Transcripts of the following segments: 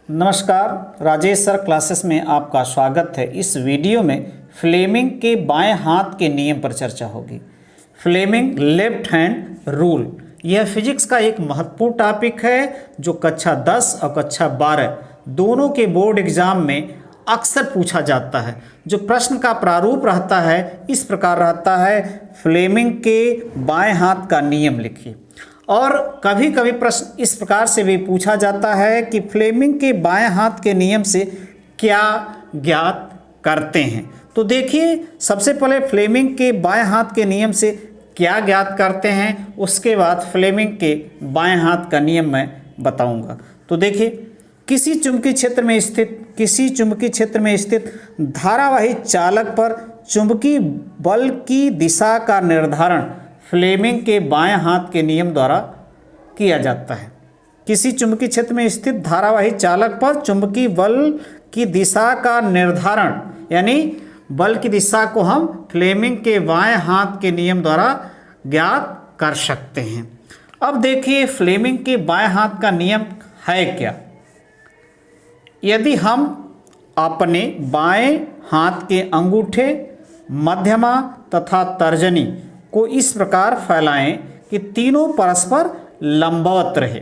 नमस्कार, Rajesh sir classes में आपका स्वागत है। इस वीडियो में फ्लेमिंग के बाएं हाथ के नियम पर चर्चा होगी। फ्लेमिंग लेफ्ट हैंड रूल, यह फिजिक्स का एक महत्वपूर्ण टॉपिक है जो कक्षा 10 और कक्षा 12 दोनों के बोर्ड एग्जाम में अक्सर पूछा जाता है। जो प्रश्न का प्रारूप रहता है इस प्रकार रहता है, फ्लेमिंग के बाएं हाथ का नियम लिखिए। और कभी कभी प्रश्न इस प्रकार से भी पूछा जाता है कि फ्लेमिंग के बाएं हाथ के नियम से क्या ज्ञात करते हैं। तो देखिए, सबसे पहले फ्लेमिंग के बाएं हाथ के नियम से क्या ज्ञात करते हैं, उसके बाद फ्लेमिंग के बाएं हाथ का नियम मैं बताऊंगा। तो देखिए, किसी चुंबकीय क्षेत्र में स्थित धारावाही चालक पर चुंबकीय बल की दिशा का निर्धारण फ्लेमिंग के बाएं हाथ के नियम द्वारा किया जाता है। किसी चुंबकीय क्षेत्र में स्थित धारावाही चालक पर चुंबकीय बल की दिशा का निर्धारण, यानी बल की दिशा को हम फ्लेमिंग के बाएं हाथ के नियम द्वारा ज्ञात कर सकते हैं। अब देखिए, फ्लेमिंग के बाएं हाथ का नियम है क्या। यदि हम अपने बाएं हाथ के अंगूठे, मध्यमा तथा तर्जनी को इस प्रकार फैलाएं कि तीनों परस्पर लंबवत रहे।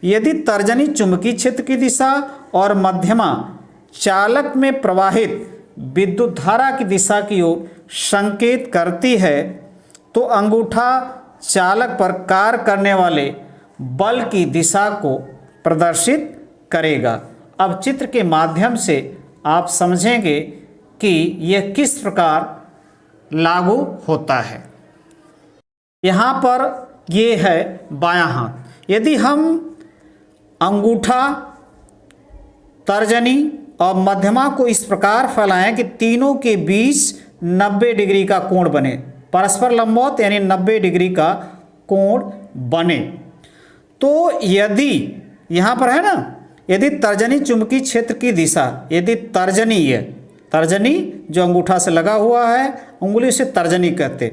यदि तर्जनी चुंबकीय क्षेत्र की दिशा और मध्यमा चालक में प्रवाहित विद्युत धारा की दिशा की ओर संकेत करती है, तो अंगूठा चालक पर कार्य करने वाले बल की दिशा को प्रदर्शित करेगा। अब चित्र के माध्यम से आप समझेंगे कि यह किस प्रकार लागू होता है। यहाँ पर ये है बायां हाथ। यदि हम अंगूठा, तर्जनी और मध्यमा को इस प्रकार फैलाएं कि तीनों के बीच 90 डिग्री का कोण बने, परस्पर लंबवत यानी 90 डिग्री का कोण बने, तो यदि यहाँ पर है ना, यदि तर्जनी चुंबकीय क्षेत्र की दिशा, यदि तर्जनी है, तर्जनी जो अंगूठा से लगा हुआ है, उंगली से तर्जनी कहते,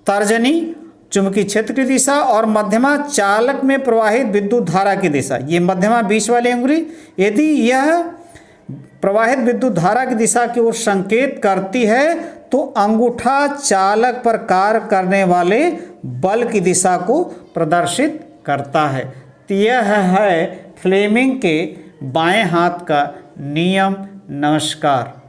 तर्जनी चुंबकीय क्षेत्र की दिशा और मध्यमा चालक में प्रवाहित विद्युत धारा की दिशा, ये मध्यमा बीच वाली उंगली, यदि यह प्रवाहित विद्युत धारा की दिशा की ओर संकेत करती है, तो अंगूठा चालक पर कार्य करने वाले बल की दिशा को प्रदर्शित करता है। तो यह है फ्लेमिंग के बाएं हाथ का नियम। नमस्कार।